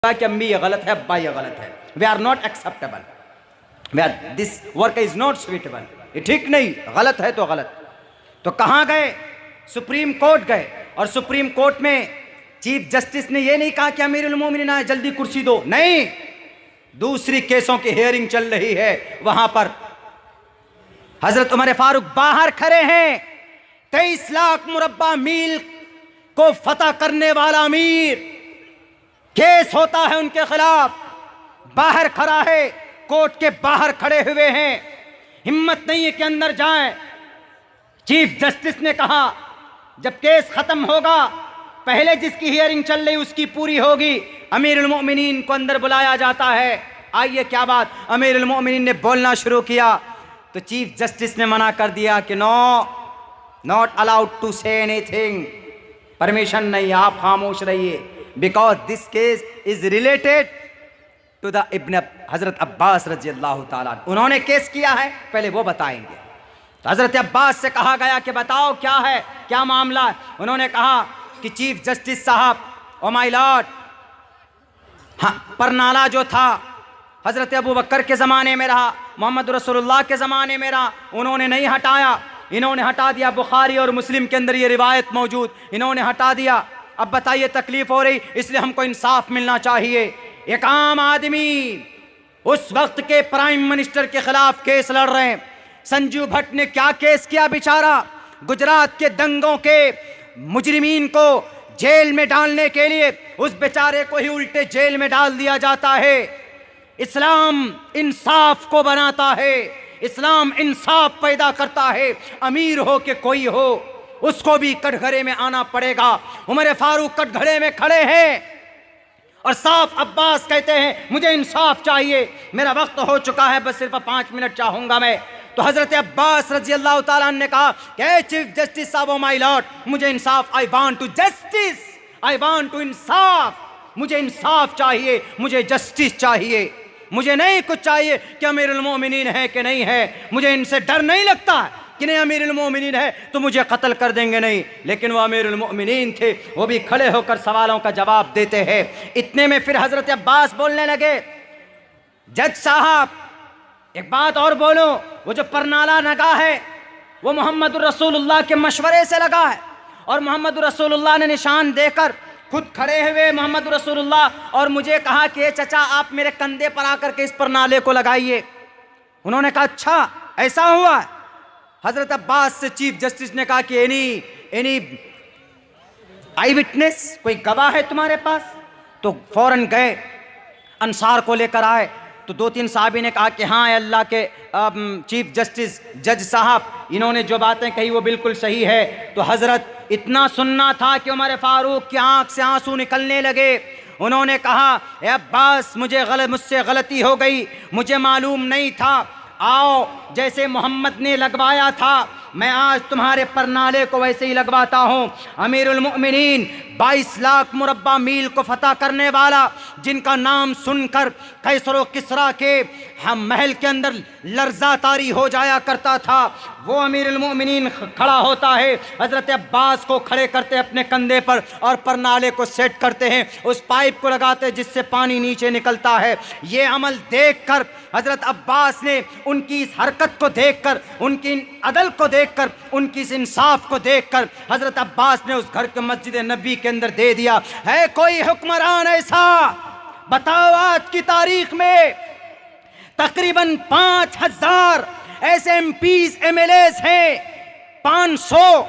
कि अम्मी ये गलत है, अब्बा ये गलत है, we are not acceptable, we are, this work is not suitable, ये ठीक नहीं, गलत है तो गलत। तो कहाँ गए? सुप्रीम कोर्ट गए, और सुप्रीम कोर्ट में चीफ जस्टिस ने ये नहीं कहा कि अमीरुल मोमिनीन आए जल्दी कुर्सी दो, नहीं, दूसरी केसों की हियरिंग चल रही है, वहां पर हजरत उमर फारूक बाहर खड़े हैं। 23 लाख मुरब्बा मील को फतह करने वाला अमीर, केस होता है उनके खिलाफ, बाहर खड़ा है, कोर्ट के बाहर खड़े हुए हैं, हिम्मत नहीं है कि अंदर जाएं। चीफ जस्टिस ने कहा जब केस खत्म होगा, पहले जिसकी हियरिंग चल रही उसकी पूरी होगी, अमीरुल मोमिनीन को अंदर बुलाया जाता है। आइए क्या बात, अमीरुल मोमिनीन ने बोलना शुरू किया तो चीफ जस्टिस ने मना कर दिया कि no, not allowed to say anything, permission नहीं, आप खामोश रहिए, because this case is related to the Ibn हजरत अब्बास रजी अल्लाह ताला। उन्होंने केस किया है, पहले वो बताएंगे। तो हजरत अब्बास से कहा गया कि बताओ क्या है, क्या मामला है। उन्होंने कहा कि चीफ जस्टिस साहब, ओ माय लॉर्ड, हाँ, परनाला जो था हजरत अबू बकर के ज़माने में रहा, मोहम्मद रसूलुल्लाह के ज़माने में रहा, उन्होंने नहीं हटाया, इन्होंने हटा दिया। बुखारी और मुस्लिम के अंदर ये रिवायत मौजूद, इन्होंने हटा दिया। अब बताइए तकलीफ हो रही, इसलिए हमको इंसाफ मिलना चाहिए। एक आम आदमी उस वक्त के प्राइम मिनिस्टर के खिलाफ केस लड़ रहे हैं। संजू भट्ट ने क्या केस किया बेचारा, गुजरात के दंगों के मुजरिमीन को जेल में डालने के लिए उस बेचारे को ही उल्टे जेल में डाल दिया जाता है। इस्लाम इंसाफ को बनाता है, इस्लाम इंसाफ पैदा करता है। अमीर हो के कोई हो, उसको भी कटघरे में आना पड़ेगा। उमर फारूक कटघरे में खड़े हैं और साफ अब्बास कहते हैं मुझे इंसाफ चाहिए, मेरा वक्त हो चुका है, बस सिर्फ 5 मिनट चाहूंगा मैं। तो हजरत अब्बास रजी अल्लाह ताला अन्हु ने कहा कि चीफ जस्टिस साहब, ओ माय लॉर्ड, मुझे इंसाफ, I want to justice, I want to इंसाफ, मुझे इंसाफ चाहिए, मुझे जस्टिस चाहिए, मुझे नहीं कुछ चाहिए कि अमीरुल मोमिनीन है कि नहीं है, मुझे इनसे डर नहीं लगता कि नहीं अमीरुल मोमिनीन है तो मुझे कत्ल कर देंगे, नहीं। लेकिन वो अमीरुल मोमिनीन थे, वो भी खड़े होकर सवालों का जवाब देते हैं। इतने में फिर हजरत अब्बास बोलने लगे, जज साहब एक बात और बोलो, वो जो परनाला लगा है वो मोहम्मद रसूलुल्लाह के मशवरे से लगा है, और मोहम्मद रसूलुल्लाह ने निशान देकर खुद खड़े हुए मोहम्मद रसूलुल्लाह और मुझे कहा कि चचा आप मेरे कंधे पर आकर के इस परनाले को लगाइए। उन्होंने कहा अच्छा ऐसा हुआ। हजरत अब्बास से चीफ जस्टिस ने कहा कि एनी आई विटनेस, कोई गवाह है तुम्हारे पास? तो फौरन गए, अंसार को लेकर आए। तो 2-3 साहबी ने कहा कि हाँ अल्लाह के चीफ जस्टिस जज साहब, इन्होंने जो बातें कही वो बिल्कुल सही है। तो हजरत इतना सुनना था कि उमर फारूक की आंख से आंसू निकलने लगे। उन्होंने कहा अब्बास मुझसे गलती हो गई, मुझे मालूम नहीं था, आओ जैसे मोहम्मद ने लगवाया था मैं आज तुम्हारे परनाले को वैसे ही लगवाता हूँ। अमीरुल मोमिनीन 22 लाख मुरब्बा मील को फतह करने वाला, जिनका नाम सुनकर कैसरो किसरा के हम महल के अंदर लर्जा तारी हो जाया करता था, वो अमीरुल मोमिनीन खड़ा होता है। हजरत अब्बास को खड़े करते अपने कंधे पर और परनाले को सेट करते हैं, उस पाइप को लगाते जिससे पानी नीचे निकलता है। ये अमल देखकर हजरत अब्बास ने उनकी इस हरकत को देखकर, उनकी अदल को देखकर, उनकी इस इंसाफ को देखकर हजरत अब्बास ने उस घर के मस्जिद नबी के अंदर दे दिया। है कोई हुक्मरान ऐसा, बताओ आज की तारीख में तकरीबन 5000 ऐसे एमपीज एमएलएस हैं, 500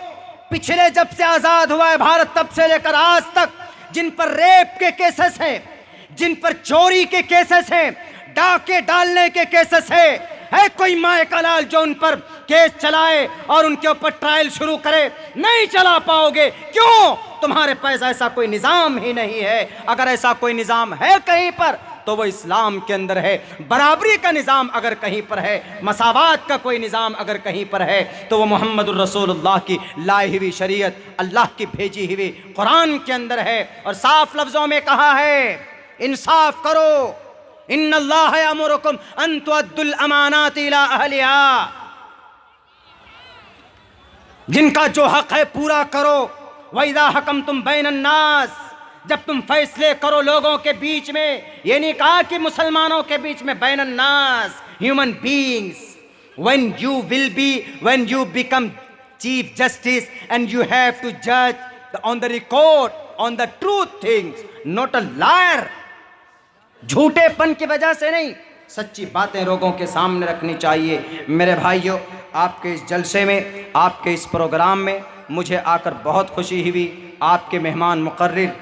पिछले जब से आजाद हुआ है भारत तब से लेकर आज तक, जिन पर रेप के केसेस हैं, जिन पर चोरी के केसेस हैं, डाके डालने के केसेस है कोई माए का लाल जो उन पर केस चलाए और उनके ऊपर ट्रायल शुरू करे? नहीं चला पाओगे। क्यों? तुम्हारे पास ऐसा कोई निज़ाम ही नहीं है। अगर ऐसा कोई निज़ाम है कहीं पर तो वो इस्लाम के अंदर है। बराबरी का निज़ाम अगर कहीं पर है, मसावात का कोई निज़ाम अगर कहीं पर है तो वो मोहम्मद रसूलुल्लाह की लाई हुई शरीयत, अल्लाह की भेजी हुई कुरान के अंदर है। और साफ लफ्ज़ों में कहा है इंसाफ करो, इन्नल्लाह यअमुरुकुम अन तुअद्दुल अमानाति इला अहलिहा, जिनका जो हक है पूरा करो। वइज़ा हकमतुम बैनन नास जब तुम फैसले करो लोगों के बीच में, ये नहीं कहा कि मुसलमानों के बीच में, बैनन्नास human beings, when you become chief justice and you have to judge on the record, on the truth things, not a liar. झूठेपन की वजह से नहीं, सच्ची बातें लोगों के सामने रखनी चाहिए। मेरे भाइयों, आपके इस जलसे में, आपके इस प्रोग्राम में मुझे आकर बहुत खुशी हुई। आपके मेहमान मुकर्रिर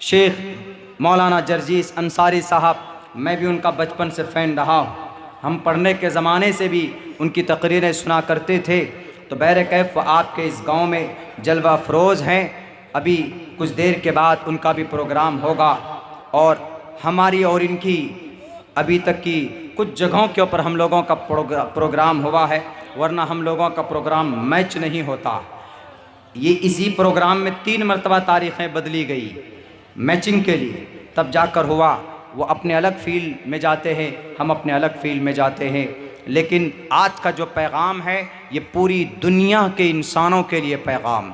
शेख मौलाना जर्जीस अंसारी साहब, मैं भी उनका बचपन से फ़ैन रहा हूँ। हम पढ़ने के ज़माने से भी उनकी तकरीरें सुना करते थे। तो बहर-ए-कैफ़ आपके इस गांव में जलवा फ़रोज़ हैं। अभी कुछ देर के बाद उनका भी प्रोग्राम होगा और हमारी और इनकी अभी तक की कुछ जगहों के ऊपर हम लोगों का प्रोग्राम हुआ है, वरना हम लोगों का प्रोग्राम मैच नहीं होता। ये इसी प्रोग्राम में 3 मरतबा तारीख़ें बदली गई मैचिंग के लिए, तब जाकर हुआ। वो अपने अलग फील्ड में जाते हैं, हम अपने अलग फील्ड में जाते हैं। लेकिन आज का जो पैगाम है ये पूरी दुनिया के इंसानों के लिए पैगाम।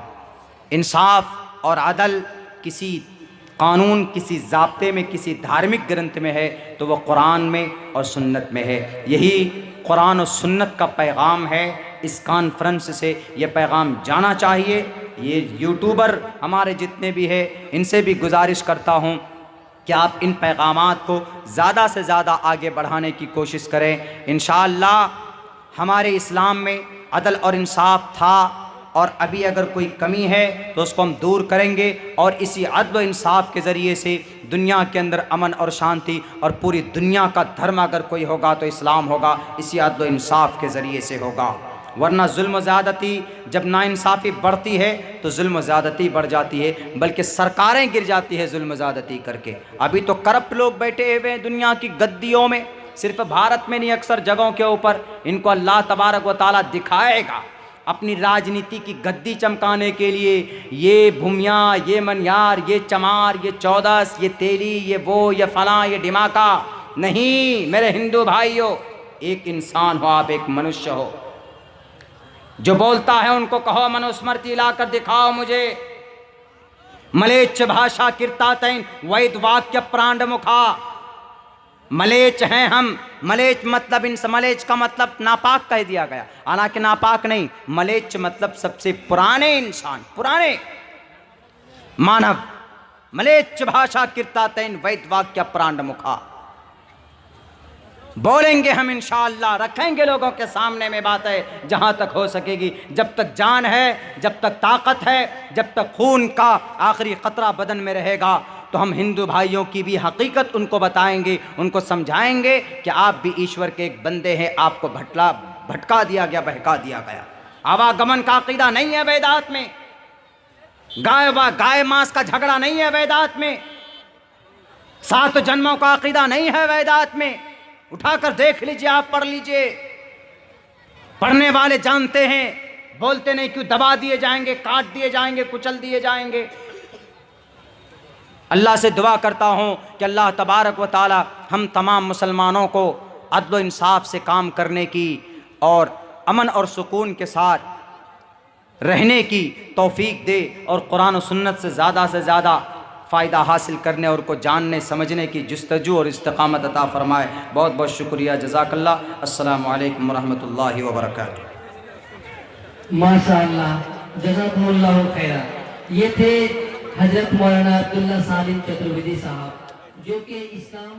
इंसाफ और अदल किसी कानून, किसी ज़ाब्ते में, किसी धार्मिक ग्रंथ में है तो वो कुरान में और सुन्नत में है। यही कुरान और सुन्नत का पैगाम है। इस कॉन्फ्रेंस से ये पैगाम जाना चाहिए। ये यूट्यूबर हमारे जितने भी हैं, इनसे भी गुजारिश करता हूँ कि आप इन पैगामात को ज़्यादा से ज़्यादा आगे बढ़ाने की कोशिश करें। इंशाअल्लाह हमारे इस्लाम में अदल और इंसाफ था और अभी अगर कोई कमी है तो उसको हम दूर करेंगे और इसी अदल व इंसाफ के ज़रिए से दुनिया के अंदर अमन और शांति और पूरी दुनिया का धर्म अगर कोई होगा तो इस्लाम होगा। इसी अदल व इंसाफ के ज़रिए से होगा, वरना जुल्म ज़्यादती, जब नाइंसाफ़ी बढ़ती है तो जुल्म ज़्यादती बढ़ जाती है, बल्कि सरकारें गिर जाती है जुल्म ज़्यादती करके। अभी तो करप्ट लोग बैठे हुए हैं दुनिया की गद्दियों में, सिर्फ भारत में नहीं, अक्सर जगहों के ऊपर। इनको अल्लाह तबारक व तआला दिखाएगा अपनी राजनीति की गद्दी चमकाने के लिए। ये भूमिया, ये मनियार, ये चमार, ये चौदस, ये तेली, ये वो, ये फलां, ये डिमाका नहीं। मेरे हिंदू भाइयों, एक इंसान हो आप, एक मनुष्य हो। जो बोलता है उनको कहो मनुस्मृति लाकर दिखाओ मुझे। मलेच्छ भाषा कीर्तातैन वैद वाक्य प्रांड मुखा। मलेच्छ हैं हम। मलेच्छ मतलब, इन मलेच्छ का मतलब नापाक कह दिया गया, हालांकि नापाक नहीं। मलेच्छ मतलब सबसे पुराने इंसान, पुराने मानव। मलेच्छ भाषा कीर्तातैन वैद वाक्य प्रांड मुखा। बोलेंगे हम इंशाअल्लाह, रखेंगे लोगों के सामने में बातें जहाँ तक हो सकेगी। जब तक जान है, जब तक ताकत है, जब तक खून का आखिरी क़तरा बदन में रहेगा, तो हम हिंदू भाइयों की भी हकीकत उनको बताएंगे, उनको समझाएंगे कि आप भी ईश्वर के एक बंदे हैं। आपको भटका दिया गया, बहका दिया गया। आवागमन का अकीदा नहीं है वेदात में। गाय मांस का झगड़ा नहीं है वेदात में। 7 जन्मों का अकीदा नहीं है वेदात में। उठाकर देख लीजिए, आप पढ़ लीजिए। पढ़ने वाले जानते हैं, बोलते नहीं क्यों। दबा दिए जाएंगे, काट दिए जाएंगे, कुचल दिए जाएंगे। अल्लाह से दुआ करता हूँ कि अल्लाह तबारक व ताला हम तमाम मुसलमानों को अदल व इंसाफ से काम करने की और अमन और सुकून के साथ रहने की तौफीक दे और कुरान और सुन्नत से ज़्यादा फ़ायदा हासिल करने और को जानने समझने की जुस्तजू और इस्तिक़ामत अता फ़रमाए। बहुत बहुत शुक्रिया। जज़ाकल्लाह। अस्सलामु अलैकुम रहमतुल्लाहि व बरकातुहू। माशाअल्लाह, जज़ाकुमुल्लाहु खैरा। ये थे हज़रत मौलाना अब्दुल्ला सालिम चतुर्वेदी साहब, जो कि इस्लाम